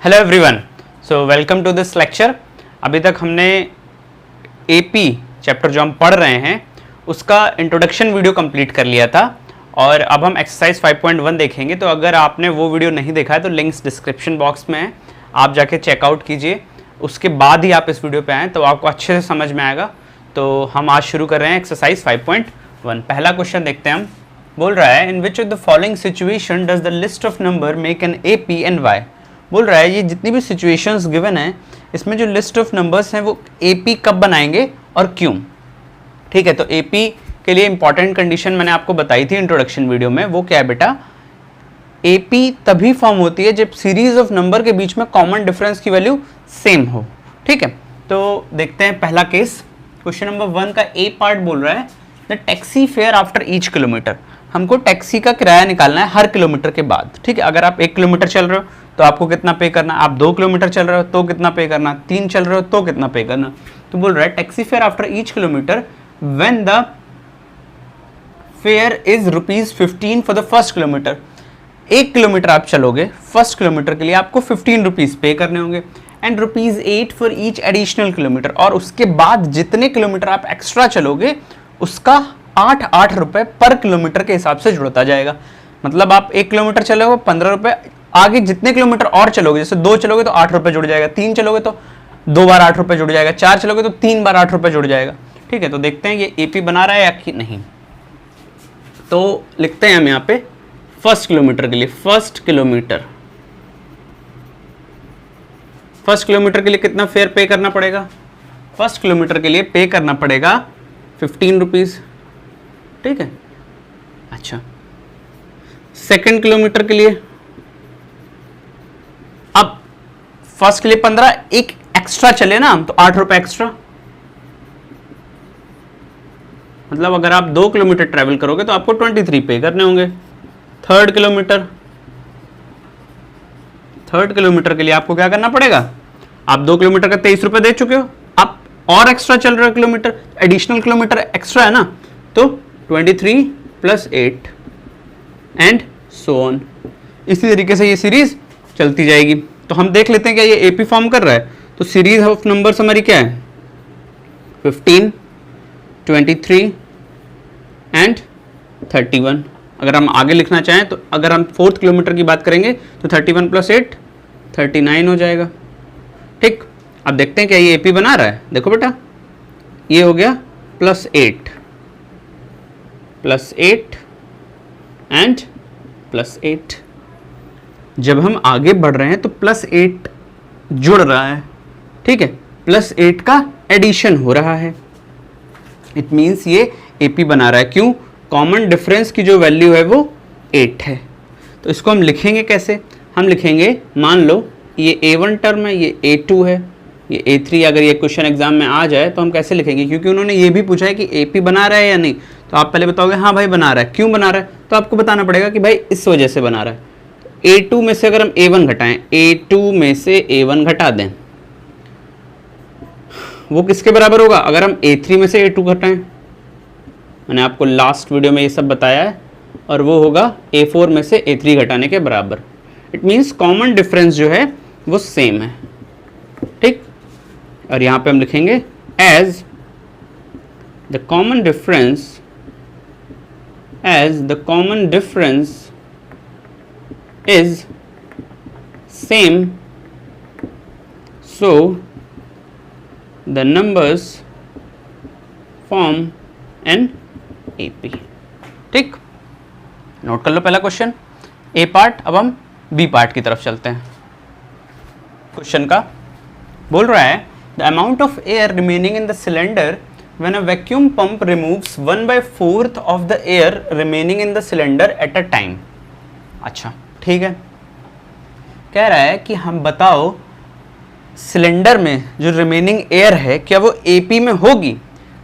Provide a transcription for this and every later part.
Hello everyone, so welcome to this lecture. अभी तक हमने एपी चैप्टर जो हम पढ़ रहे हैं उसका इंट्रोडक्शन वीडियो कंप्लीट कर लिया था और अब हम एक्सरसाइज 5.1 देखेंगे। तो अगर आपने वो वीडियो नहीं देखा है तो लिंक्स डिस्क्रिप्शन बॉक्स में है, आप जाके चेकआउट कीजिए। उसके बाद ही आप इस वीडियो पे आएँ तो आपको अच्छे से समझ में आएगा। तो हम आज शुरू कर रहे हैं एक्सरसाइज 5.1। पहला क्वेश्चन देखते हैं हम। बोल रहा है in which of the following situation does the list of number make an A P and why. बोल रहा है ये जितनी भी सिचुएशंस गिवन है इसमें जो लिस्ट ऑफ नंबर्स हैं वो एपी कब बनाएंगे और क्यों। ठीक है, तो एपी के लिए इंपॉर्टेंट कंडीशन मैंने आपको बताई थी इंट्रोडक्शन वीडियो में। वो क्या है बेटा, एपी तभी फॉर्म होती है जब सीरीज ऑफ नंबर के बीच में कॉमन डिफरेंस की वैल्यू सेम हो। ठीक है, तो देखते हैं पहला केस। क्वेश्चन नंबर 1 का ए पार्ट बोल रहा है the taxi fare after each kilometre. हमको टैक्सी का किराया निकालना है हर किलोमीटर के बाद। ठीक है, अगर आप 1 किलोमीटर चल रहे हो तो आपको कितना पे करना, आप 2 किलोमीटर चल रहे हो तो कितना पे करना, 3 चल रहे हो तो कितना पे करना। तो बोल रहा है taxi fare after each kilometre when the fair is ₹15 for the first kilometre. 1 kilometre आप चलोगे, फर्स्ट किलोमीटर के लिए आपको 15 रुपीज पे करने होंगे and ₹8 for each additional kilometre. और उसके बाद जितने किलोमीटर आप एक्स्ट्रा चलोगे उसका 8 रुपए पर किलोमीटर के हिसाब से जुड़ता जाएगा। मतलब आप 1 किलोमीटर चलोगे 15 रुपए, आगे जितने किलोमीटर और चलोगे, जैसे 2 चलोगे तो 8 रुपए जुड़ जाएगा, 3 चलोगे तो 2 बार 8 रुपए जुड़ जाएगा, 4 चलोगे तो 3 बार 8 रुपए जुड़ जाएगा। ठीक है, तो देखते हैं ये एपी बना रहा है या कि नहीं। तो लिखते हैं हम यहाँ पे फर्स्ट किलोमीटर के लिए, फर्स्ट किलोमीटर के लिए कितना फेयर पे करना पड़ेगा। फर्स्ट किलोमीटर के लिए पे करना पड़ेगा 15 रुपीज। ठीक है, अच्छा सेकंड किलोमीटर के लिए, अब फर्स्ट के लिए 15, एक एक्स्ट्रा चले ना तो 8 रुपए एक्स्ट्रा। मतलब अगर आप 2 किलोमीटर ट्रेवल करोगे तो आपको 23 पे करने होंगे। थर्ड किलोमीटर के लिए आपको क्या करना पड़ेगा, आप 2 किलोमीटर का 23 रुपए दे चुके हो, आप और एक्स्ट्रा चल रहे हो किलोमीटर, एडिशनल किलोमीटर एक्स्ट्रा है ना, तो 23 + 8 एंड सो ऑन। इसी तरीके से ये सीरीज चलती जाएगी। तो हम देख लेते हैं क्या ये एपी फॉर्म कर रहा है। तो सीरीज ऑफ नंबर्स हमारी क्या है, 15, 23 एंड 31। अगर हम आगे लिखना चाहें तो अगर हम 4th किलोमीटर की बात करेंगे तो 31 + 8 39 हो जाएगा। ठीक, अब देखते हैं क्या ये एपी बना रहा है। देखो बेटा, ये हो गया +8 एंड +8। जब हम आगे बढ़ रहे हैं तो +8 जुड़ रहा है। ठीक है, +8 का एडिशन हो रहा है। इट मीन्स ये एपी बना रहा है। क्यों, कॉमन डिफरेंस की जो वैल्यू है वो 8 है। तो इसको हम लिखेंगे कैसे, हम लिखेंगे, मान लो ये A1 टर्म है, ये A2 है, ये A3। अगर ये क्वेश्चन एग्जाम में आ जाए तो हम कैसे लिखेंगे, क्योंकि उन्होंने ये भी पूछा है कि एपी बना रहा है या नहीं। तो आप पहले बताओगे हाँ भाई बना रहा है। क्यों बना रहा है, तो आपको बताना पड़ेगा कि भाई इस वजह से बना रहा है। A2 में से अगर हम A1 घटाएं, A2 में से A1 घटा दें, वो किसके बराबर होगा, अगर हम A3 में से A2 घटाएं। मैंने आपको लास्ट वीडियो में ये सब बताया है, और वो होगा A4 में से A3 घटाने के बराबर। इट मीन्स कॉमन डिफरेंस जो है वो सेम है। ठीक, और यहां पे हम लिखेंगे as the common difference is same, so the numbers form an AP। ठीक, नोट कर लो पहला क्वेश्चन ए पार्ट। अब हम बी पार्ट की तरफ चलते हैं। क्वेश्चन का बोल रहा है the amount of air remaining in the cylinder when a vacuum pump removes 1/4 of the air remaining in the cylinder at a time. अच्छा ठीक है, कह रहा है कि हम बताओ सिलेंडर में जो रिमेनिंग एयर है क्या वो एपी में होगी।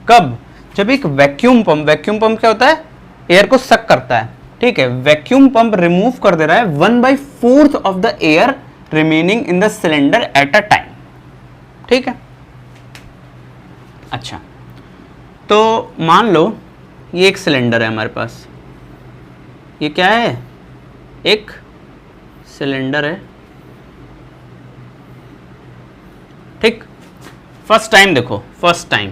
कब, जब एक वैक्यूम पंप क्या होता है, एयर को सक करता है। ठीक है, वैक्यूम पंप रिमूव कर दे रहा है 1/4 of the air remaining in the cylinder at a time. ठीक है, अच्छा तो मान लो ये एक सिलेंडर है हमारे पास, ये क्या है, एक सिलेंडर है फर्स्ट टाइम देखो, फर्स्ट टाइम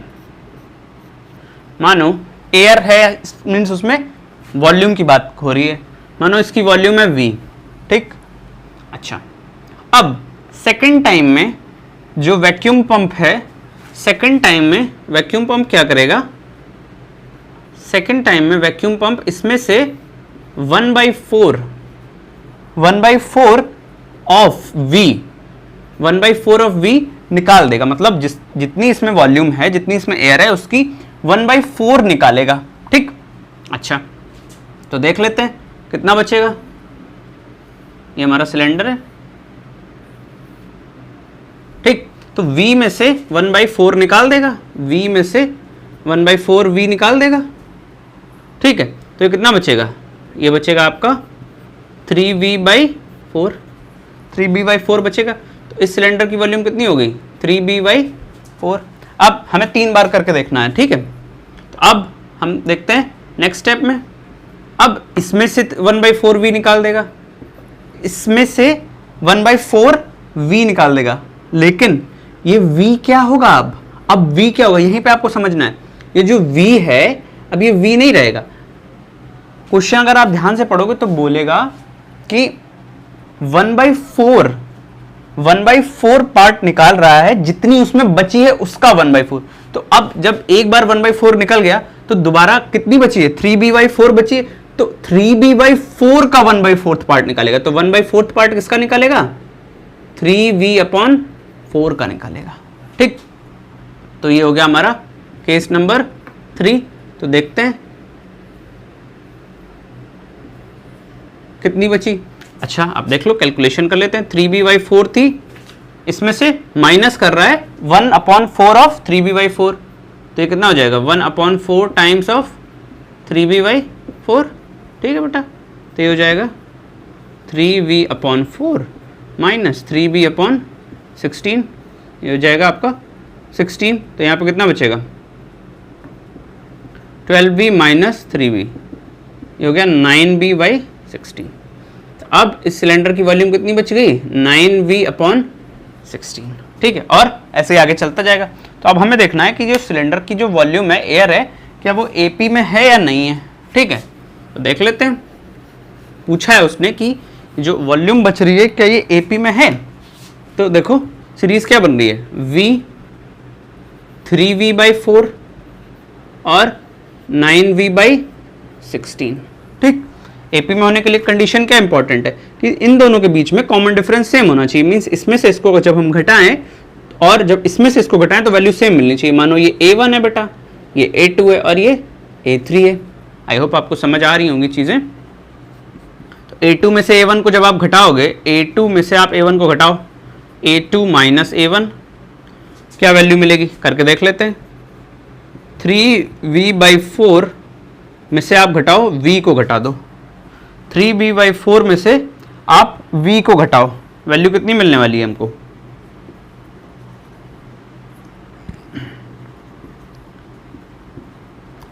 मानो एयर है, मीन्स उसमें वॉल्यूम की बात हो रही है, मानो इसकी वॉल्यूम है V, ठीक। अच्छा, अब सेकेंड टाइम में जो वैक्यूम पंप है, सेकेंड टाइम में वैक्यूम पंप क्या करेगा, सेकेंड टाइम में वैक्यूम पंप इसमें से 1/4 ऑफ V, 1/4 ऑफ V निकाल देगा, मतलब जितनी इसमें वॉल्यूम है, जितनी इसमें एयर है, उसकी 1/4 निकालेगा, ठीक। अच्छा, तो देख लेते हैं कितना बचेगा। ये हमारा सिलेंडर है, ठीक। तो V में से 1/4 निकाल देगा, V में से 1/4 V निकाल देगा, ठीक है। तो ये कितना बचेगा, ये बचेगा आपका 3V/4, 3V/4 बचेगा। तो इस सिलेंडर की वॉल्यूम कितनी हो गई, 3V/4। अब हमें 3 बार करके देखना है, ठीक है। तो अब हम देखते हैं नेक्स्ट स्टेप में, अब इसमें से 1/4 V निकाल देगा, इसमें से 1/4 V निकाल देगा, लेकिन ये V क्या होगा, अब V क्या होगा, यहीं पे आपको समझना है। ये जो V है, अब ये V नहीं रहेगा। क्वेश्चन अगर आप ध्यान से पढ़ोगे तो बोलेगा कि 1/4 पार्ट निकाल रहा है, जितनी उसमें बची है उसका 1/4। तो अब जब एक बार 1/4 निकल गया तो दोबारा कितनी बची है, 3B/4 बची है, तो 3B/4 का 1/4 पार्ट निकालेगा। तो 1/4 पार्ट किसका निकालेगा, 3V/4 का निकालेगा, ठीक। तो ये हो गया हमारा केस नंबर 3। तो देखते हैं कितनी बची। अच्छा, अब देख लो, कैलकुलेशन कर लेते हैं। 3B/4 थी, इसमें से माइनस कर रहा है 1/4 ऑफ 3B/4, तो ये कितना हो जाएगा, 1/4 टाइम्स ऑफ 3B/4, ठीक है बेटा। तो ये हो जाएगा 3V/4 माइनस 3B/16, ये हो जाएगा आपका 16। तो यहाँ पे कितना बचेगा, 12B माइनस 3B, ये हो गया 9B/16। अब इस सिलेंडर की वॉल्यूम कितनी बच गई, 9V/16, ठीक है। और ऐसे ही आगे चलता जाएगा। तो अब हमें देखना है कि जो सिलेंडर की जो वॉल्यूम है, एयर है, क्या वो AP में है या नहीं है, ठीक है। तो देख लेते हैं, पूछा है उसने कि जो वॉल्यूम बच रही है क्या ये AP में है। तो देखो सीरीज क्या बन रही है, V 3V/4 और 9V/16, ठीक। AP में होने के लिए कंडीशन क्या इंपॉर्टेंट है कि इन दोनों के बीच में कॉमन डिफरेंस सेम होना चाहिए। मींस इसमें से इसको जब हम घटाएं और जब इसमें से इसको घटाएं तो वैल्यू सेम मिलनी चाहिए। मानो ये A1 है बेटा, ये A2 है और ये A3 है। आई होप आपको समझ आ रही होंगी चीज़ें। तो A2 में से A1 को जब आप घटाओगे, A2 में से आप A1 को घटाओ, A2 माइनस A1, क्या वैल्यू मिलेगी करके देख लेते हैं। 3V/4 में से आप घटाओ, V को घटा दो, 3B/4 में से आप V को घटाओ, वैल्यू कितनी मिलने वाली है हमको,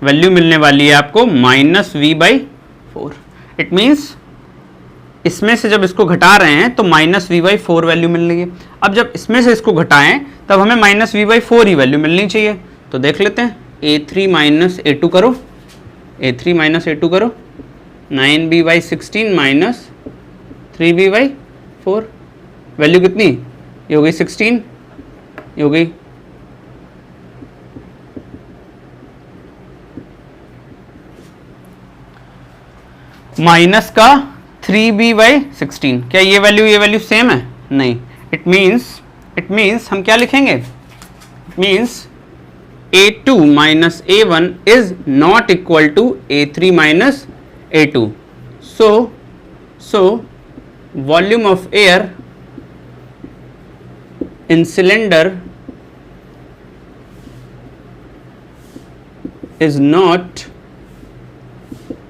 वैल्यू मिलने वाली है आपको -V/4। इट मीन्स इसमें से जब इसको घटा रहे हैं तो -V/4 वैल्यू मिल रही है। अब जब इसमें से इसको घटाएं तब हमें -V/4 ही वैल्यू मिलनी चाहिए। तो देख लेते हैं, A3 माइनस A2 करो, A3 माइनस A2 करो, 9B/16 माइनस 3B/4, वैल्यू कितनी, ये हो गई 16, ये हो गई माइनस का 3B/16। क्या ये वैल्यू सेम है, नहीं। इट मीन्स हम क्या लिखेंगे, it means A2 minus A1 is not equal to A3 minus A2। So volume of air in cylinder is not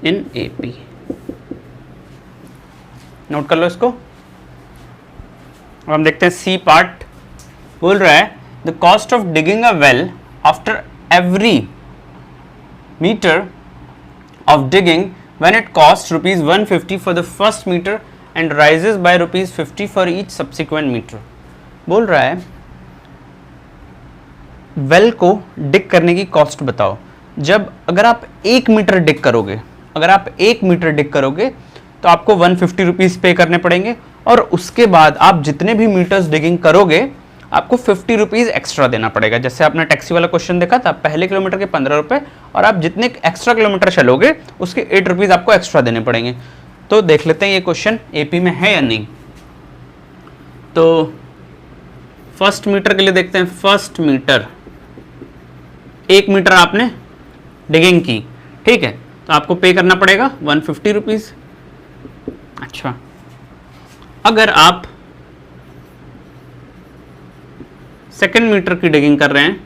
in AP। Note कर लो इसको। अब हम देखते हैं C पार्ट। बोल रहा है the cost of digging a well after every metre of digging when it costs rupees 150 for the first meter and rises by rupees 50 for each subsequent meter। बोल रहा है वेल को डिग करने की कॉस्ट बताओ। जब अगर आप 1 मीटर डिग करोगे, अगर आप 1 मीटर डिग करोगे तो आपको 150 रुपीज़ पे करने पड़ेंगे, और उसके बाद आप जितने भी मीटर्स डिगिंग करोगे आपको 50 रुपीज़ एक्स्ट्रा देना पड़ेगा। जैसे आपने टैक्सी वाला क्वेश्चन देखा था, पहले किलोमीटर के 15 रुपये, और आप जितने एक्स्ट्रा किलोमीटर चलोगे उसके 8 रुपीज़ आपको एक्स्ट्रा देने पड़ेंगे। तो देख लेते हैं ये क्वेश्चन एपी में है या नहीं। तो फर्स्ट मीटर के लिए देखते हैं। फर्स्ट मीटर, 1 मीटर आपने डिगिंग की, ठीक है, तो आपको पे करना पड़ेगा 150 रुपीज़। अच्छा, अगर आप सेकेंड मीटर की डिगिंग कर रहे हैं,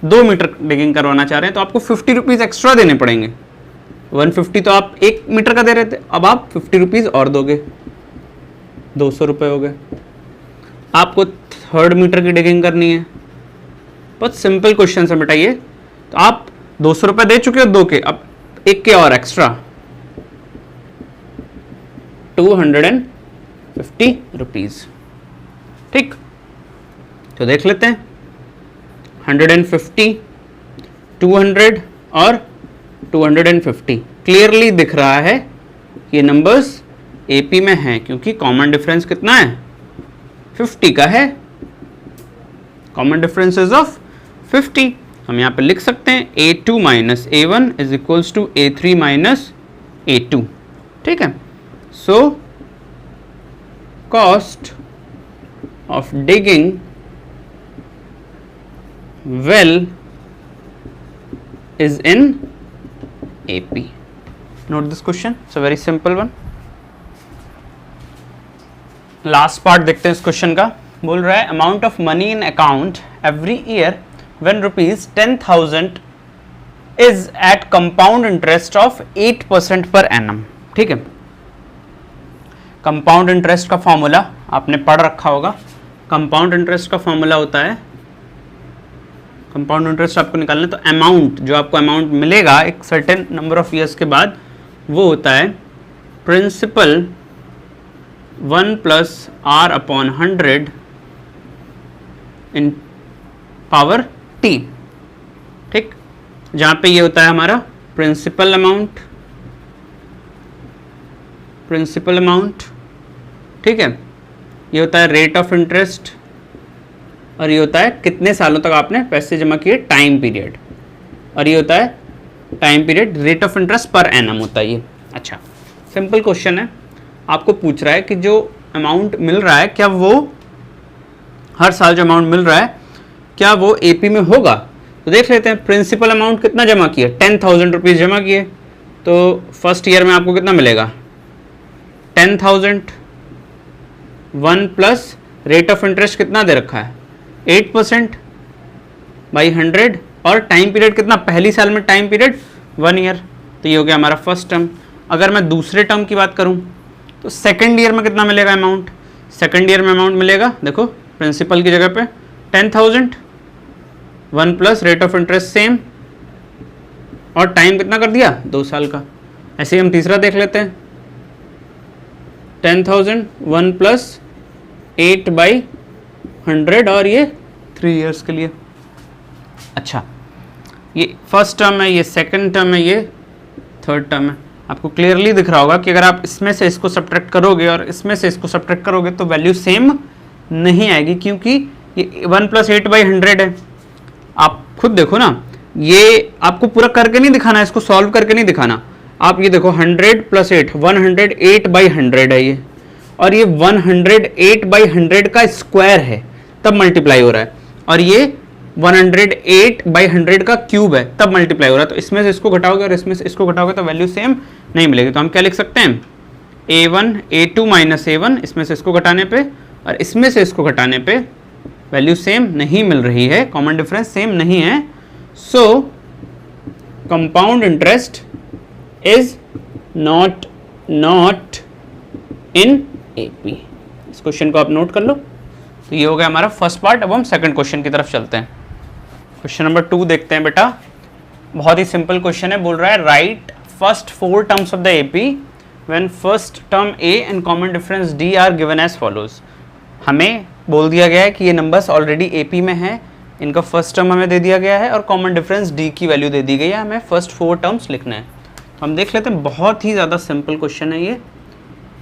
2 मीटर डिगिंग करवाना चाह रहे हैं, तो आपको 50 रुपीज़ एक्स्ट्रा देने पड़ेंगे। 150 तो आप 1 मीटर का दे रहे थे, अब आप 50 रुपीज़ और दोगे, 200 रुपये हो गए। आपको थर्ड मीटर की डिगिंग करनी है, बहुत सिंपल क्वेश्चन है बेटा ये। तो आप 200 रुपये दे चुके हो 2 के, अब 1 के और एक्स्ट्रा 250 रुपीज़, ठीक। तो देख लेते हैं 150, 200 और 250 क्लियरली दिख रहा है ये नंबर्स एपी में हैं, क्योंकि कॉमन डिफरेंस कितना है, 50 का है। Common difference is of 50। हम यहाँ पे लिख सकते हैं A2 minus A1 is equals to A3 minus A2, ठीक है। So cost of digging well is in AP. Note this question, it's a very simple one. Last part देखते हैं इस क्वेश्चन का। बोल रहा है amount of money in account every year when rupees 10,000 is at compound interest of 8% per annum, ठीक है। Compound interest का फॉर्मूला आपने पढ़ रखा होगा। कंपाउंड इंटरेस्ट का फॉर्मूला होता है, कंपाउंड इंटरेस्ट आपको निकालना है तो अमाउंट, जो आपको अमाउंट मिलेगा एक सर्टेन नंबर ऑफ ईयर्स के बाद, वो होता है प्रिंसिपल 1 प्लस R अपॉन 100 इन पावर T, ठीक। जहाँ पे ये होता है हमारा प्रिंसिपल अमाउंट, प्रिंसिपल अमाउंट, ठीक है। ये होता है रेट ऑफ इंटरेस्ट, और ये होता है कितने सालों तक आपने पैसे जमा किए, टाइम पीरियड, और ये होता है time period, rate of interest per annum होता है ये। अच्छा, सिंपल क्वेश्चन है। आपको पूछ रहा है कि जो अमाउंट मिल रहा है, क्या वो हर साल जो अमाउंट मिल रहा है क्या वो एपी में होगा। तो देख लेते हैं प्रिंसिपल अमाउंट कितना जमा किया, 10,000 रुपीज़ जमा किए, तो फर्स्ट ईयर में आपको कितना मिलेगा 10,000, 1 प्लस रेट ऑफ इंटरेस्ट कितना दे रखा है 8% बाई 100, और टाइम पीरियड कितना, पहली साल में टाइम पीरियड 1 ईयर, तो ये हो गया हमारा फर्स्ट टर्म। अगर मैं दूसरे टर्म की बात करूं तो सेकंड ईयर में कितना मिलेगा अमाउंट, सेकंड ईयर में अमाउंट मिलेगा, देखो प्रिंसिपल की जगह पे 10,000, 1 plus rate of interest same, और टाइम कितना कर दिया 2 साल का। ऐसे ही हम तीसरा देख लेते हैं 10,000, 1 प्लस 8/100, और ये 3 इयर्स के लिए। अच्छा, ये फर्स्ट टर्म है, ये सेकंड टर्म है, ये थर्ड टर्म है। आपको क्लियरली दिख रहा होगा कि अगर आप इसमें से इसको सब्ट्रैक्ट करोगे और इसमें से इसको सब्ट्रैक्ट करोगे तो वैल्यू सेम नहीं आएगी, क्योंकि ये 1 प्लस 8/100 है। आप खुद देखो ना, ये आपको पूरा करके नहीं दिखाना, इसको सॉल्व करके नहीं दिखाना। आप ये देखो 100 प्लस 8, 108/100 है ये, और ये 108/100 का स्क्वायर है तब मल्टीप्लाई हो रहा है, और ये 108/100 का क्यूब है तब मल्टीप्लाई हो रहा है। तो इसमें से इसको घटाओगे और इसमें से इसको घटाओगे तो वैल्यू सेम नहीं मिलेगी। तो हम क्या लिख सकते हैं, A1 A2 माइनस A1, इसमें से इसको घटाने पे और इसमें से इसको घटाने पे वैल्यू सेम नहीं मिल रही है, कॉमन डिफरेंस सेम नहीं है। सो compound interest is not in AP. इस क्वेश्चन को आप नोट कर लो। तो ये हो गया हमारा फर्स्ट पार्ट। अब हम सेकंड क्वेश्चन की तरफ चलते हैं। क्वेश्चन नंबर 2 देखते हैं बेटा। बहुत ही सिंपल क्वेश्चन है। बोल रहा है write first 4 terms of the AP when first term A and common difference D are given as follows. हमें बोल दिया गया है कि ये नंबर्स ऑलरेडी एपी में हैं, इनका फर्स्ट टर्म हमें दे दिया गया है और कॉमन डिफरेंस डी की वैल्यू दे दी गई है, हमें फर्स्ट 4 टर्म्स लिखने हैं। तो हम देख लेते हैं, बहुत ही ज़्यादा सिंपल क्वेश्चन है ये।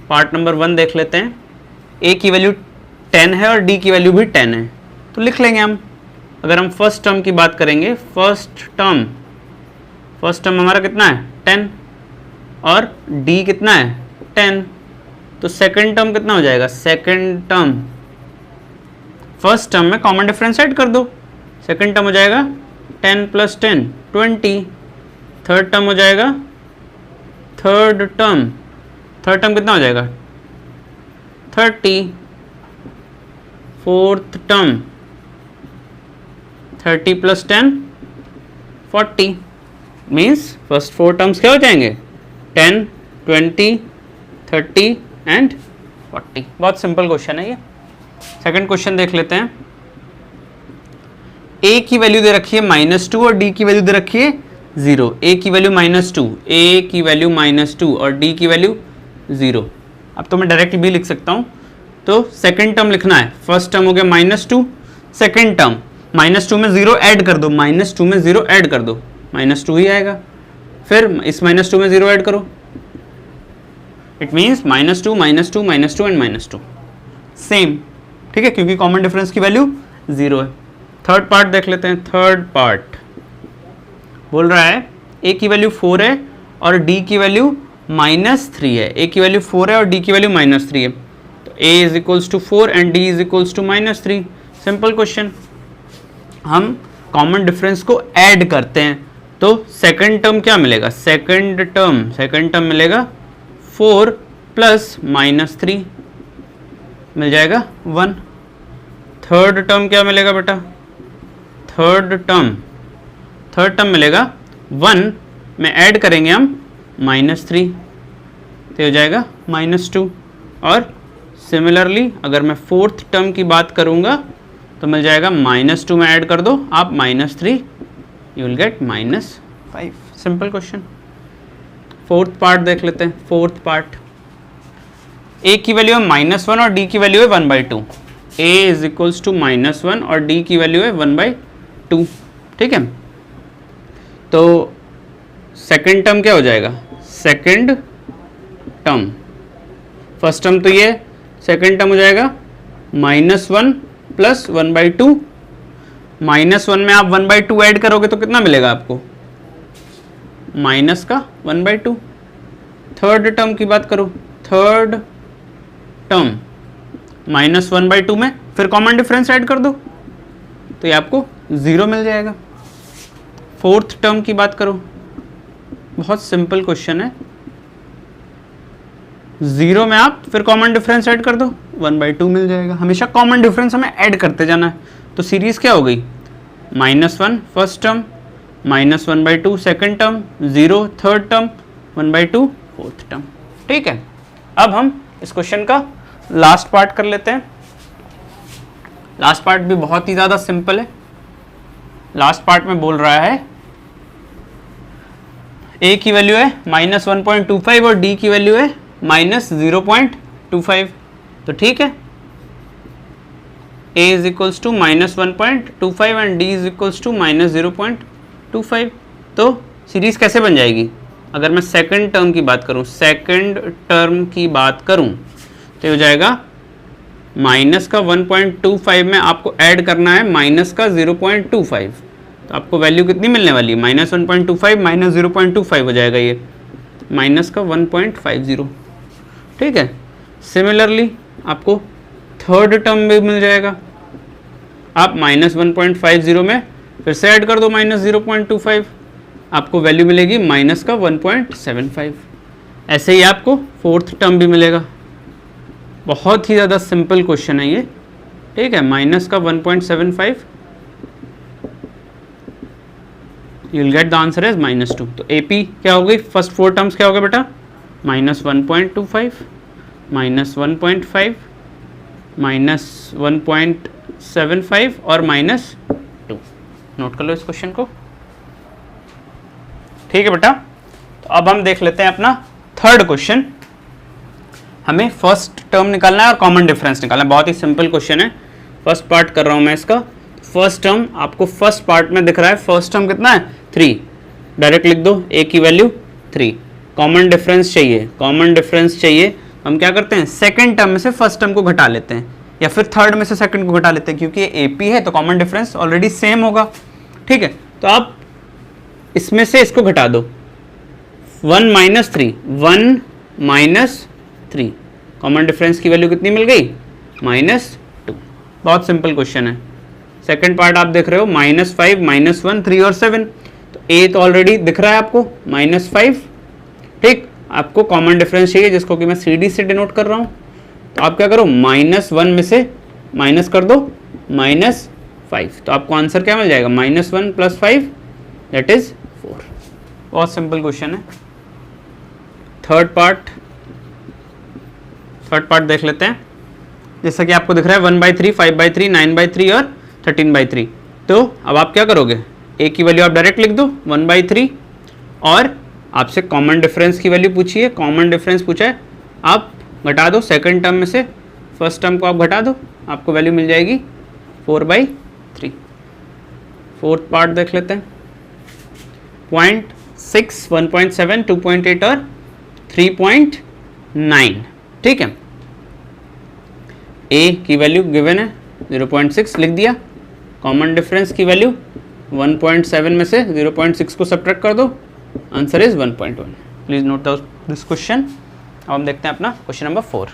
पार्ट नंबर 1 देख लेते हैं। ए की वैल्यू 10 है और डी की वैल्यू भी 10 है, तो लिख लेंगे हम। अगर हम फर्स्ट टर्म की बात करेंगे, फर्स्ट टर्म हमारा कितना है 10 और डी कितना है 10, तो सेकंड टर्म कितना हो जाएगा, सेकंड टर्म फर्स्ट टर्म में कॉमन डिफरेंस ऐड कर दो, सेकंड टर्म हो जाएगा 10 + 10 20, थर्ड टर्म हो जाएगा थर्ड टर्म कितना हो जाएगा 30, fourth term 30 + 10 40, means first 4 terms क्या हो जाएंगे 10 20 30 एंड 40। बहुत सिंपल क्वेश्चन है ये। सेकंड क्वेश्चन देख लेते हैं। a की वैल्यू दे रखी है -2 और d की वैल्यू दे रखी है 0। a की वैल्यू -2 और d की वैल्यू 0। अब तो मैं डायरेक्ट भी लिख सकता हूं, तो सेकंड टर्म लिखना है। फर्स्ट टर्म हो गया -2, सेकंड टर्म -2 में 0 ऐड कर दो, -2 में 0 ऐड कर दो, -2 ही आएगा। फिर इस -2 में 0 ऐड करो, इट मीन्स -2 -2 -2 एंड -2 सेम, ठीक है, क्योंकि कॉमन डिफरेंस की वैल्यू 0 है। थर्ड पार्ट देख लेते हैं। थर्ड पार्ट बोल रहा है a की वैल्यू 4 है और d की वैल्यू -3 है। a की वैल्यू 4 है और d की वैल्यू -3 है, तो a = 4 and d = -3। Simple question. हम कॉमन डिफरेंस को ऐड करते हैं, तो सेकंड टर्म क्या मिलेगा, सेकंड टर्म मिलेगा 4 + -3 मिल जाएगा 1। थर्ड टर्म क्या मिलेगा बेटा, थर्ड टर्म मिलेगा 1 में ऐड करेंगे हम -3, तो हो जाएगा -2। और सिमिलरली अगर मैं फोर्थ टर्म की बात करूंगा तो मिल जाएगा -2 में ऐड कर दो आप -3, you will gate -5। Simple question. Fourth part देख लेते हैं। फोर्थ पार्ट, a की वैल्यू है -1 और d की वैल्यू है 1/2। a = -1 और d की वैल्यू है 1/2, ठीक है। तो सेकंड टर्म क्या हो जाएगा, सेकंड टर्म, फर्स्ट टर्म तो ये, सेकंड टर्म हो जाएगा -1 + 1/2। -1 में आप 1/2 ऐड करोगे तो कितना मिलेगा आपको, -1/2। थर्ड टर्म की बात करो, थर्ड टर्म -1/2 में फिर कॉमन डिफरेंस ऐड कर दो, तो ये आपको 0 मिल जाएगा। फोर्थ टर्म की बात करो, बहुत सिंपल क्वेश्चन है। 0 में आप फिर कॉमन डिफरेंस ऐड कर दो, 1/2 मिल जाएगा। हमेशा कॉमन डिफरेंस हमें ऐड करते जाना है। तो सीरीज क्या हो गई, -1 first term, -1/2 second term, 0 third term, 1/2 fourth term, ठीक है। अब हम इस क्वेश्चन का लास्ट पार्ट कर लेते हैं। लास्ट पार्ट भी बहुत ही ज़्यादा सिंपल है। लास्ट पार्ट में बोल रहा है a की वैल्यू है -1.25 और d की वैल्यू है -0.25, तो ठीक है। a = -1.25 and d = -0.25। तो सीरीज कैसे बन जाएगी, अगर मैं सेकंड टर्म की बात करूं, तो हो जाएगा -1.25 में आपको ऐड करना है -0.25, तो आपको वैल्यू कितनी मिलने वाली है, -1.25 -0.25 हो जाएगा, ये -1.50, ठीक है। सिमिलरली आपको थर्ड टर्म भी मिल जाएगा, आप -1.50 में फिर से ऐड कर दो -0.25, आपको वैल्यू मिलेगी -1.75। ऐसे ही आपको फोर्थ टर्म भी मिलेगा। बहुत ही ज़्यादा सिंपल क्वेश्चन है ये, ठीक है। -1.75, you will get the answer as -2। तो AP क्या हो गई, फर्स्ट 4 टर्म्स क्या हो गया बेटा, -1.25 -1.5 -1.75 और -2। नोट कर लो इस क्वेश्चन को, ठीक है बेटा। तो अब हम देख लेते हैं अपना थर्ड क्वेश्चन। हमें फर्स्ट टर्म निकालना है और कॉमन डिफरेंस निकालना है। बहुत ही सिंपल क्वेश्चन है। फर्स्ट पार्ट कर रहा हूं मैं इसका। फर्स्ट टर्म आपको फर्स्ट पार्ट में दिख रहा है, फर्स्ट टर्म कितना है 3, डायरेक्ट लिख दो a की वैल्यू 3। कॉमन डिफरेंस चाहिए, कॉमन डिफरेंस चाहिए, हम क्या करते हैं सेकंड टर्म में से फर्स्ट टर्म को घटा लेते हैं या फिर थर्ड में से सेकंड को घटा लेते हैं, क्योंकि ये AP है तो कॉमन डिफरेंस ऑलरेडी सेम होगा। ठीक है, तो आप इसमें से इसको घटा दो, 1 - 3, 1 - 3, कॉमन डिफरेंस की वैल्यू कितनी मिल गई -2। बहुत सिंपल क्वेश्चन है। सेकंड पार्ट आप देख रहे हो -5, -1, 3 और 7, तो A तो ऑलरेडी दिख रहा है आपको -5। ठीक, आपको कॉमन डिफरेंस चाहिए जिसको कि मैं CD से डिनोट कर रहा हूँ, तो आप क्या करो -1 में से माइनस कर दो -5, तो आपको आंसर क्या मिल जाएगा -1 + 5 दैट इज 4। बहुत सिंपल क्वेश्चन है। थर्ड पार्ट देख लेते हैं। जैसा कि आपको दिख रहा है 1/3, 5/3, 9/3 और 13/3। तो अब आप क्या करोगे, A की वैल्यू आप डायरेक्ट लिख दो 1/3 और आपसे कॉमन डिफरेंस की वैल्यू पूछी है, कॉमन डिफरेंस पूछा है, आप घटा दो सेकंड टर्म में से फर्स्ट टर्म को आप घटा दो, आपको वैल्यू मिल जाएगी 4/3। फोर्थ पार्ट देख लेते हैं। 0.6, 1.7, 2.8 और 3.9। ठीक है, A की वैल्यू गिवन है 0.6 लिख दिया, कॉमन डिफरेंस की वैल्यू 1.7 में से 0.6 को सब्ट्रैक्ट कर दो, answer is 1.1। Please note this question. अब हम देखते हैं अपना क्वेश्चन नंबर 4।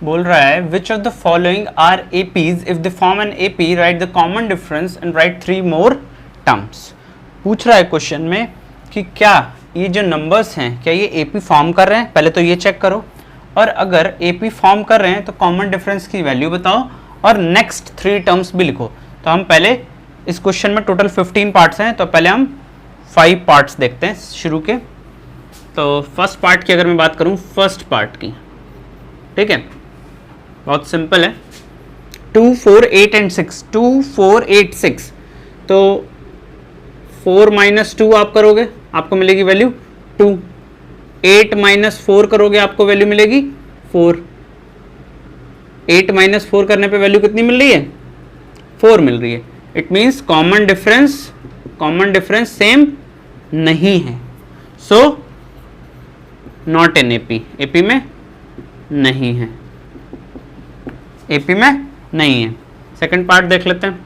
बोल रहा है which of the following are APs, if they form an AP write the common difference and write 3 more terms. पूछ रहा है क्वेश्चन में कि क्या ये जो नंबर्स हैं क्या ये AP फॉर्म कर रहे हैं, पहले तो ये चेक करो, और अगर AP फॉर्म कर रहे हैं तो कॉमन डिफरेंस की वैल्यू बताओ और नेक्स्ट 3 टर्म्स भी लिखो। तो हम पहले इस क्वेश्चन में टोटल 15 पार्ट्स हैं, तो पहले हम 5 पार्ट्स देखते हैं शुरू के। तो फर्स्ट पार्ट की अगर मैं बात करूं, फर्स्ट पार्ट की, ठीक है, बहुत सिंपल है। 2, 4, 8 एंड 6, 2, 4, 8, 6, तो 4 - 2 आप करोगे आपको मिलेगी वैल्यू 2, 8 - 4 करोगे आपको वैल्यू मिलेगी 4, 8 - 4 करने पे वैल्यू कितनी मिल रही है 4 मिल रही है। It means common difference same नहीं है, सो नॉट इन AP में नहीं है, AP में नहीं है। सेकंड पार्ट देख लेते हैं।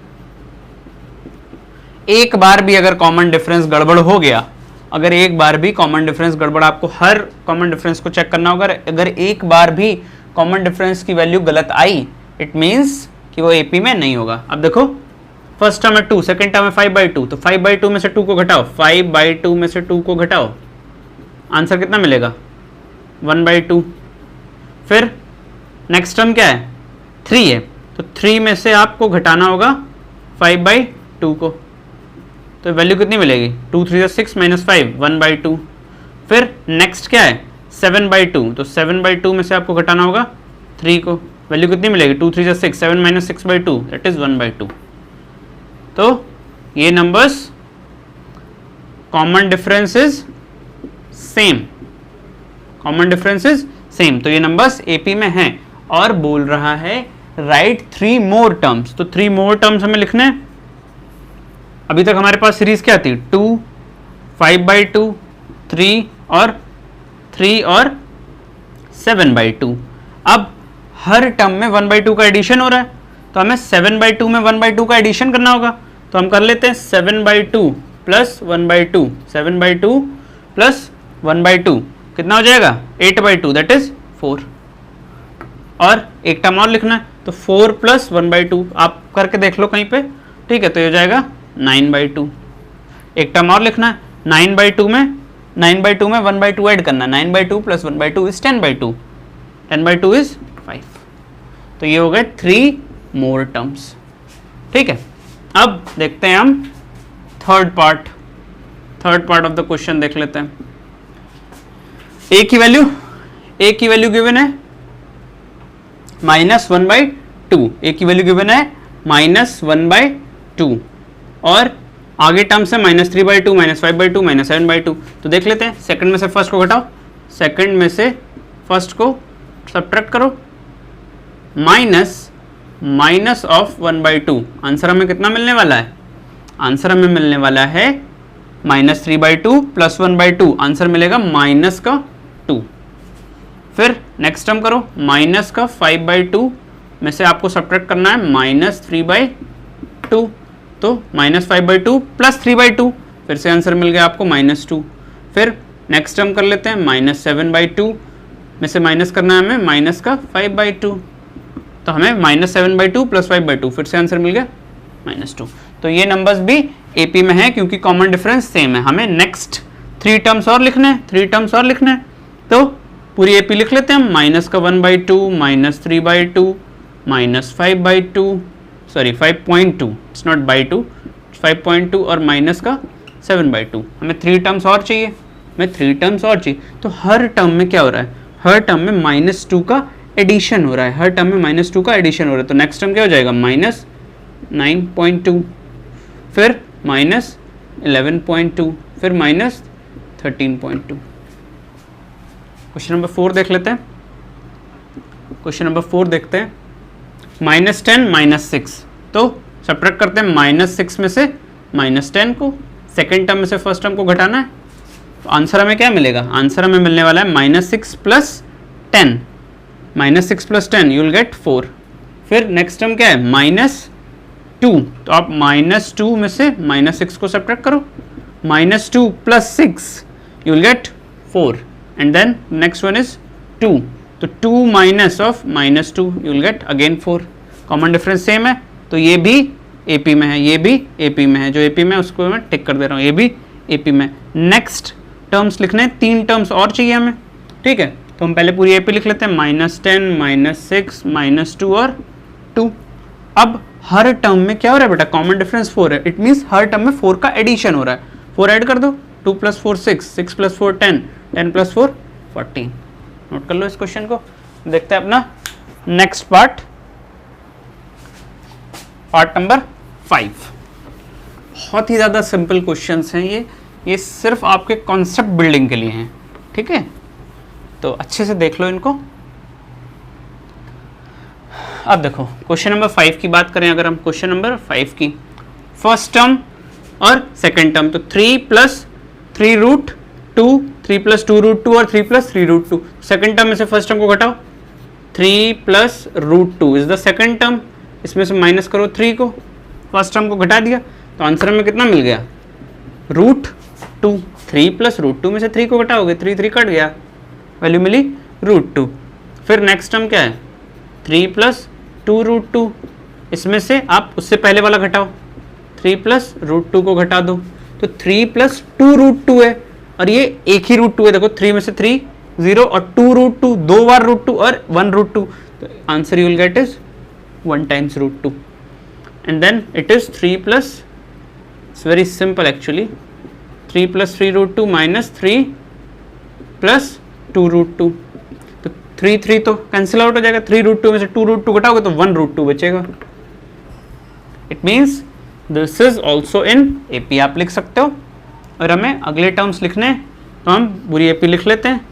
एक बार भी अगर कॉमन डिफरेंस गड़बड़ हो गया, अगर एक बार भी कॉमन डिफरेंस गड़बड़, आपको हर कॉमन डिफरेंस को चेक करना होगा, अगर एक बार भी कॉमन डिफरेंस की वैल्यू गलत आई इट मीन्स कि वो AP में नहीं होगा। अब देखो फर्स्ट टर्म है 2, सेकंड टर्म है 5/2, तो 5/2 में से 2 को घटाओ, 5/2 में से 2 को घटाओ, आंसर कितना मिलेगा 1/2। फिर नेक्स्ट टर्म क्या है 3 है, तो 3 में से आपको घटाना होगा 5/2 को, तो वैल्यू कितनी मिलेगी 2, 3 6 - 5 1/2। फिर नेक्स्ट क्या है 7/2, तो 7/2 में से आपको घटाना होगा 3 को, वैल्यू कितनी मिलेगी 2, 3 6, 7 - 6/2 दैट इज 1/2। तो ये numbers common difference is same, common difference is same, तो ये नंबर्स AP में हैं। और बोल रहा है राइट 3 मोर टर्म्स, तो 3 मोर टर्म्स हमें लिखने हैं। अभी तक हमारे पास सीरीज क्या थी 2, 5/2, 3 और 7/2। अब हर टर्म में 1/2 का एडिशन हो रहा है, तो हमें 7/2 में 1/2 का एडिशन करना होगा, तो हम कर लेते हैं 7/2 + 1/2, 7/2 + 1/2 कितना हो जाएगा 8/2 दैट इज 4। और एक टर्म और लिखना है, तो 4 + 1/2 आप करके देख लो कहीं पे, ठीक है, तो ये हो जाएगा 9/2। एक टर्म और लिखना है 9/2 में 1/2 ऐड करना, 9/2 + 1/2 इज 10/2, 10/2 इज 5। तो ये हो गए 3 मोर टर्म्स। ठीक है, अब देखते हैं हम third part of the question देख लेते हैं। A की वैल्यू गिवन है -1/2, A की वैल्यू गिवन है -1/2 और आगे टर्म्स है -3/2, -5/2, -7/2। तो देख लेते हैं, सेकंड में से फर्स्ट को घटाओ, सेकंड में से फर्स्ट को सब्ट्रैक्ट करो, माइनस ऑफ 1/2। आंसर हमें कितना मिलने वाला है? आंसर हमें मिलने वाला है -3/2 प्लस 1/2। आंसर मिलेगा माइनस का 2। फिर नेक्स्ट टर्म करो, माइनस का 5/2 में से आपको सब्ट्रैक्ट करना है -3/2, तो -5/2 प्लस 3/2, फिर से आंसर मिल गया आपको -2। फिर नेक्स्ट टर्म कर लेते हैं, -7/2 में से माइनस करना है हमें माइनस का 5/2, तो हमें -7/2 प्लस 5/2, फिर से आंसर मिल गया -2। तो ये नंबर्स भी एपी में है क्योंकि कॉमन डिफरेंस सेम है। हमें नेक्स्ट 3 टर्म्स और लिखने हैं, 3 टर्म्स और लिखने हैं, तो पूरी एपी लिख लेते हैं हम। माइनस का 1/2, -3/2, -5/2, सॉरी 5.2, इट्स नॉट बाई 2, 5.2 और माइनस का 7/2। हमें 3 टर्म्स और चाहिए, हमें 3 टर्म्स और चाहिए। तो हर टर्म में क्या हो रहा है? हर टर्म में -2 का एडिशन हो रहा है, हर टर्म में -2 का एडिशन हो रहा है। तो नेक्स्ट टर्म क्या हो जाएगा? -9.2, फिर -11.2, फिर -13.2। क्वेश्चन नंबर 4 देख लेते हैं। क्वेश्चन नंबर 4 देखते हैं। -10 -6, तो सब्ट्रैक्ट करते हैं -6 में से -10 को, सेकेंड टर्म में से फर्स्ट टर्म को घटाना है। तो आंसर हमें क्या मिलेगा? आंसर हमें मिलने वाला है -6 + 10, -6 + 10 यू विल गेट 4। फिर नेक्स्ट टर्म क्या है? -2, तो आप -2 में से -6 को सब्ट्रैक्ट करो, -2 + 6 you will get 4, and then next one is 2, तो 2 minus of -2 you will get again 4। Common difference same है, तो ये भी एपी में है, ये भी एपी में है। जो एपी में है उसको मैं टिक कर दे रहा हूँ, ये भी एपी में। नेक्स्ट टर्म्स लिखने हैं, 3 टर्म्स और चाहिए हमें, ठीक है। तो हम पहले पूरी एपी लिख लेते हैं, -10 -6 -2 और 2। अब हर टर्म में क्या हो रहा है बेटा? कॉमन डिफरेंस 4 है, इट मीन्स हर टर्म में 4 का एडिशन हो रहा है। 4 ऐड कर दो, 2 + 4 6, 6 + 4 10, 10 + 4 14। नोट कर लो इस क्वेश्चन को। देखते हैं अपना नेक्स्ट पार्ट नंबर 5। बहुत ही ज़्यादा सिंपल क्वेश्चंस हैं ये सिर्फ आपके कॉन्सेप्ट बिल्डिंग के लिए हैं, ठीक है। तो अच्छे से देख लो इनको। अब देखो क्वेश्चन नंबर 5 की बात करें, अगर हम क्वेश्चन नंबर 5 की फर्स्ट टर्म और सेकंड टर्म, तो 3 + 3√2, 3 + 2√2 और 3 + 3√2। सेकंड टर्म में से फर्स्ट टर्म को घटाओ, 3 + √2 इज द सेकंड टर्म, इसमें से माइनस करो 3 को, फर्स्ट टर्म को घटा दिया, तो आंसर में कितना मिल गया? √2। 3 + √2 में से 3 को घटाओगे, 3 3 कट गया, वैल्यू मिली √2। फिर नेक्स्ट टर्म क्या है? 3 + 2√2, इसमें से आप उससे पहले वाला घटाओ, 3 + √2 को घटा दो, तो 3 + 2√2 है, और ये एक ही √2 है। देखो 3 में से 3 0 और 2√2 2 बार √2 और 1 √2, तो answer you will gate is 1 times √2, and then it is 3 + it's very simple actually, 3 + 3√2 minus 3 + 2√2, तो 3 3 तो कैंसिल आउट हो जाएगा, 3√2 में से 2√2 घटाओगे तो 1 √2 बचेगा। It means this is also in AP, आप लिख सकते हो। और हमें अगले टर्म्स लिखने हैं, तो हम पूरी एपी लिख लेते हैं।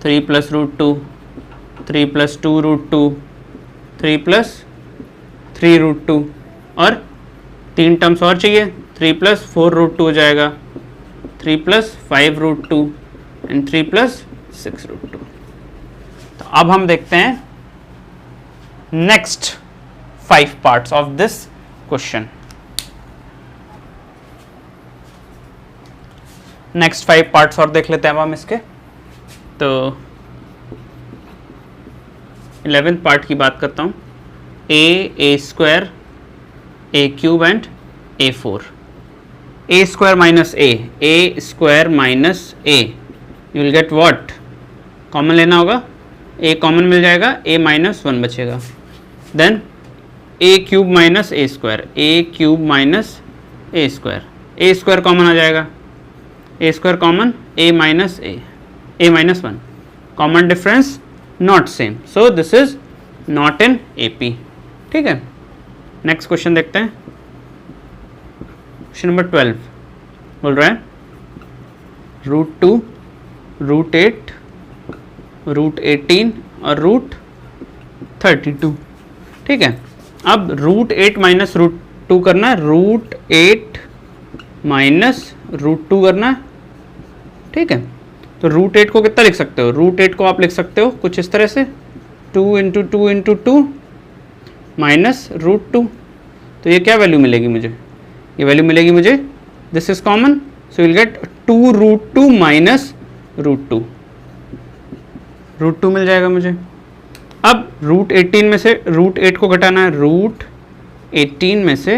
3 + √2, 3 + 2√2, 3 + 3√2, और 3 टर्म्स और चाहिए, 3 + 4√2 हो जाएगा, 3 + 5√2 एंड 3 + 6√2। तो अब हम देखते हैं next 5 parts of this question. Next 5 parts और देख लेते हैं अब हम इसके। तो 11th पार्ट की बात करता हूँ, a² a³ and a4। a² - a you will get what? Common लेना होगा, a कॉमन मिल जाएगा, a - 1 बचेगा। Then a³ - a² a² common आ जाएगा, a² common, a - 1 common difference not same, so this is not in AP, ठीक है। Next question देखते हैं। Question number 12 बोल रहा है √2, √8, √18 और 32। ठीक है, अब रूट 8 माइनस रूट 2 करना है, रूट 8 माइनस रूट 2 करना है। ठीक है, तो रूट 8 को कितना लिख सकते हो? रूट 8 को आप लिख सकते हो कुछ इस तरह से, 2 इंटू 2 इंटू 2 माइनस रूट 2। तो ये क्या वैल्यू मिलेगी मुझे? ये वैल्यू मिलेगी मुझे, this is common, so will get 2 root 2 minus root 2, root 2 मिल जाएगा मुझे। अब रूट 18 में से रूट 8 को घटाना है, रूट 18 में से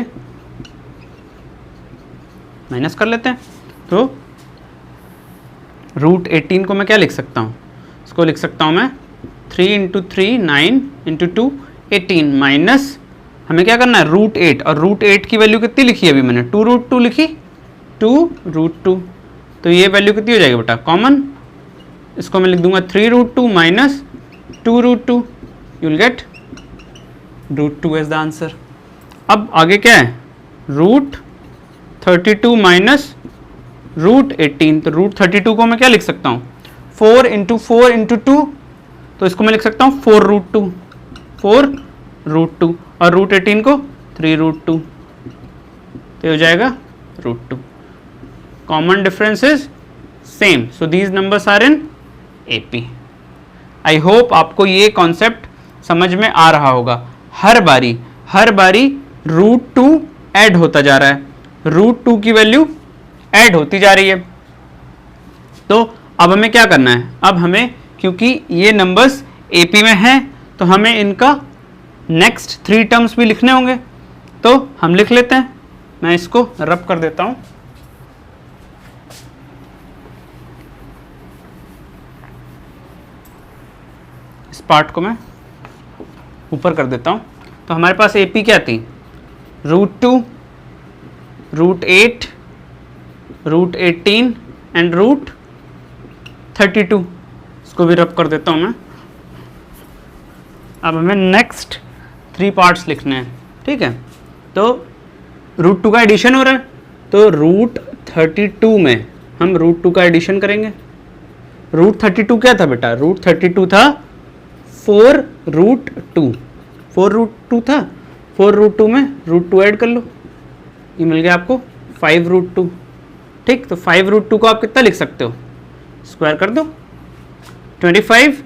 माइनस कर लेते हैं। तो रूट 18 को मैं क्या लिख सकता हूँ? इसको लिख सकता हूँ मैं 3 इंटू 3 9 इंटू 2 18 माइनस, हमें क्या करना है? रूट 8, और रूट 8 की वैल्यू कितनी लिखी है अभी मैंने? 2 रूट 2 लिखी, 2 रूट 2। तो ये वैल्यू कितनी हो जाएगी बेटा? कॉमन, इसको मैं लिख दूंगा 3 root 2 minus 2 root 2, you will get root 2 is the answer. अब आगे क्या है? Root 32 minus root 18। तो रूट 32 को मैं क्या लिख सकता हूँ? 4 इंटू 4 इंटू 2, तो इसको मैं लिख सकता हूँ 4 रूट 2, 4 रूट 2, और रूट 18 को 3 रूट 2, तो हो जाएगा root 2। Common difference is same, so these numbers are in AP. I hope आपको ये कॉन्सेप्ट समझ में आ रहा होगा। हर बारी रूट 2 ऐड होता जा रहा है, रूट 2 की वैल्यू ऐड होती जा रही है। तो अब हमें क्या करना है? अब हमें, क्योंकि ये नंबर्स एपी में हैं, तो हमें इनका नेक्स्ट 3 टर्म्स भी लिखने होंगे, तो हम लिख लेते हैं। मैं इसको रब कर देता हूं, इस पार्ट को मैं ऊपर कर देता हूं। तो हमारे पास एपी क्या थी? Root 2, root 8, root 18 and root 32। इसको भी रब कर देता हूं मैं। अब हमें नेक्स्ट 3 पार्ट्स लिखने हैं। ठीक है, तो रूट 2 का एडिशन हो रहा है, तो रूट 32 में हम रूट 2 का एडिशन करेंगे। रूट 32 क्या था बेटा? रूट 32 था 4 रूट 2, 4 रूट 2 था, 4 रूट 2 में रूट 2 ऐड कर लो, ये मिल गया आपको 5 रूट 2। ठीक, तो 5 रूट 2 को आप कितना लिख सकते हो? स्क्वायर कर दो, 25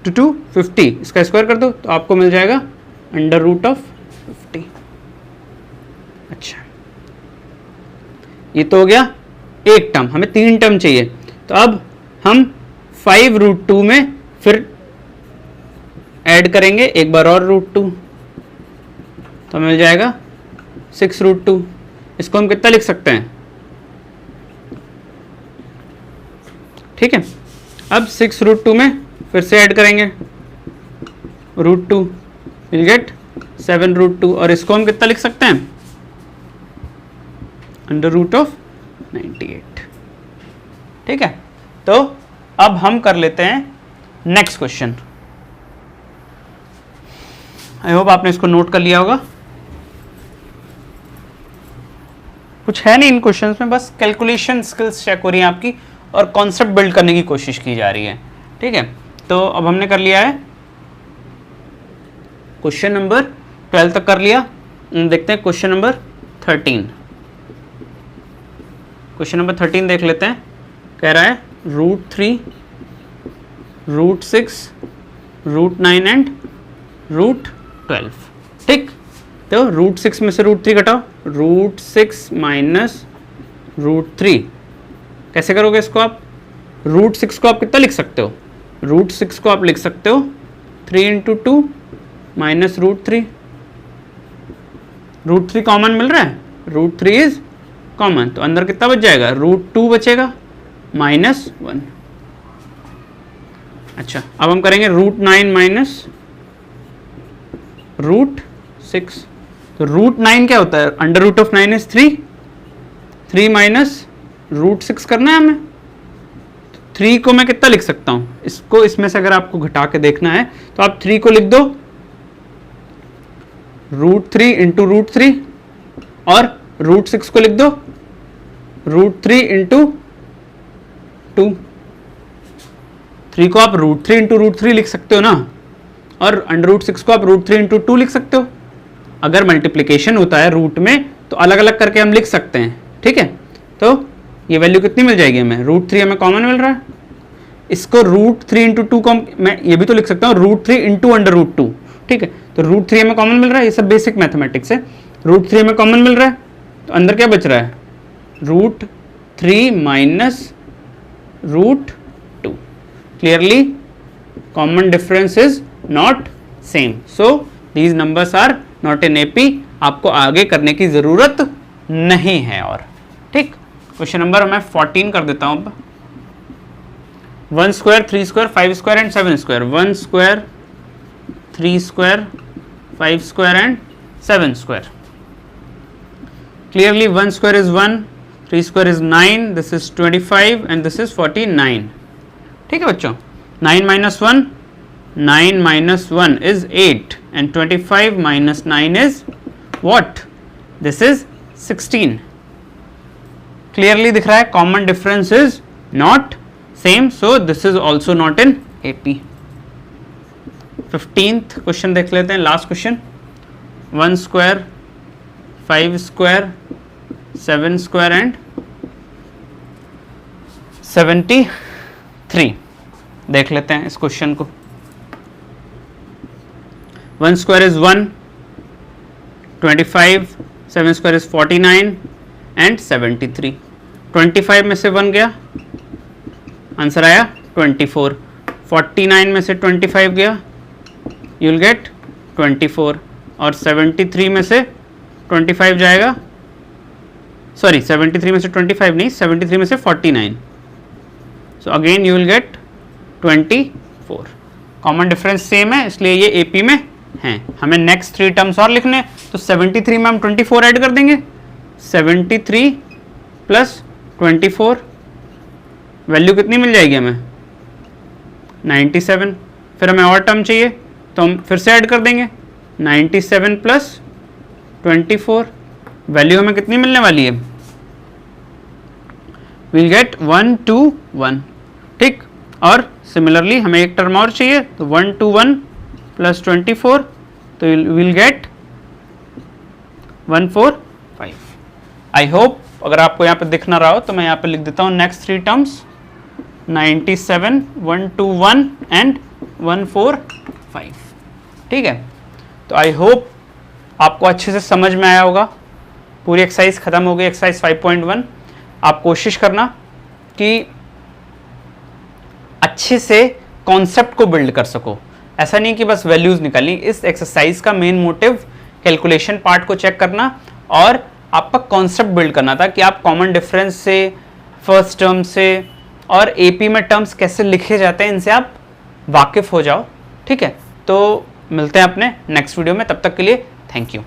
टू 2 50, इसका स्क्वायर कर दो, तो आपको मिल जाएगा अंडर रूट ऑफ 50। अच्छा, ये तो हो गया एक टर्म, हमें 3 टर्म चाहिए। तो अब हम 5 रूट 2 में फिर ऐड करेंगे एक बार और रूट 2, तो मिल जाएगा 6 रूट 2। इसको हम कितना लिख सकते हैं? ठीक है, अब 6 रूट 2 में फिर से ऐड करेंगे रूट 2, विल गेट 7 रूट 2, और इसको हम कितना लिख सकते हैं? Under root of 98। ठीक है, तो अब हम कर लेते हैं नेक्स्ट क्वेश्चन। आई होप आपने इसको नोट कर लिया होगा। कुछ है नहीं इन क्वेश्चंस में, बस कैलकुलेशन स्किल्स चेक हो रही है आपकी और कॉन्सेप्ट बिल्ड करने की कोशिश की जा रही है। ठीक है, तो अब हमने कर लिया है क्वेश्चन नंबर 12 तक कर लिया। देखते हैं क्वेश्चन नंबर 13। क्वेश्चन नंबर 13 देख लेते हैं। कह रहा है root 3, root 6, root 9 and root 12। ठीक, तो रूट 6 में से रूट 3 घटाओ, रूट 6 माइनस रूट 3। कैसे करोगे इसको आप? रूट 6 को आप कितना लिख सकते हो? रूट 6 को आप लिख सकते हो 3 into 2 minus root 3। Root 3 common मिल रहा है, रूट 3 इज कॉमन, तो अंदर कितना बच जाएगा? रूट 2 बचेगा माइनस 1। अच्छा, अब हम करेंगे रूट 9 माइनस रूट 6। तो रूट 9 क्या होता है? Under root of 9 is 3, 3 minus root 6 करना है हमें। 3 को मैं कितना लिख सकता हूं? इसको इसमें से अगर आपको घटा के देखना है तो आप 3 को लिख दो रूट 3 इंटू रूट 3, और रूट 6 को लिख दो रूट 3 इंटू 2। 3 को आप रूट 3 इंटू रूट 3 लिख सकते हो ना, और √6 को आप √3 × 2 लिख सकते हो। अगर मल्टीप्लिकेशन होता है रूट में तो अलग अलग करके हम लिख सकते हैं, ठीक है। तो ये वैल्यू कितनी मिल जाएगी हमें, √3 हमें कॉमन मिल रहा है, इसको √3 × 2 को मैं ये भी तो लिख सकता हूँ √3 × √2, ठीक है। तो √3 हमें कॉमन मिल रहा है, ये सब बेसिक मैथमेटिक्स है। √3 हमें कॉमन मिल रहा है तो अंदर क्या बच रहा है, √3 - √2। Clearly common difference is not same, so these numbers are not in AP. आपको आगे करने की जरूरत नहीं है। और ठीक, क्वेश्चन नंबर मैं 14 कर देता हूं अब। 1 square 3 square 5 square and 7 square, 1 square 3 square 5 square and 7 square. Clearly 1 square is 1, 3 square is 9, this is 25 and this is 49। ठीक है बच्चों, 9 - 1, 9 - 1 is 8 and 25 - 9 is what? This is 16. Clearly दिख रहा है common difference is not same, so this is also not in AP. 15th question देख लेते हैं, last question. 1 square 5 square 7 square and 73 देख लेते हैं इस क्वेश्चन को। 1 square is 1, 25, 7 square is 49 and 73। 25 में से 1 गया, आंसर आया 24। 49 में से 25 गया, यू विल गेट 24। और 73 में से 25 जाएगा, सॉरी 73 में से 25 नहीं, 73 में से 49, so again you will gate 24। Common difference same है, इसलिए ये एपी में हैं। हमें नेक्स्ट 3 टर्म्स और लिखने, तो 73 में हम 24 ऐड कर देंगे, 73 + 24 वैल्यू कितनी मिल जाएगी हमें, 97। फिर हमें और टर्म चाहिए तो हम फिर से ऐड कर देंगे, 97 + 24 वैल्यू हमें कितनी मिलने वाली है, विल गेट 121। ठीक, और सिमिलरली हमें एक टर्म और चाहिए, तो 121 + 24, तो विल गेट 145। आई होप अगर आपको यहाँ पे दिख ना रहा हो तो मैं यहाँ पे लिख देता हूँ नेक्स्ट 3 टर्म्स, 97, 121 एंड 145। ठीक है, तो आई होप आपको अच्छे से समझ में आया होगा। पूरी एक्सरसाइज खत्म हो गई, एक्सरसाइज 5.1। आप कोशिश करना कि अच्छे से कॉन्सेप्ट को बिल्ड कर सको, ऐसा नहीं कि बस वैल्यूज निकाली। इस एक्सरसाइज का मेन मोटिव कैलकुलेशन पार्ट को चेक करना और आपका कॉन्सेप्ट बिल्ड करना था कि आप कॉमन डिफरेंस से, फर्स्ट टर्म से और एपी में टर्म्स कैसे लिखे जाते हैं, इनसे आप वाकिफ हो जाओ। ठीक है, तो मिलते हैं अपने नेक्स्ट वीडियो में, तब तक के लिए थैंक यू।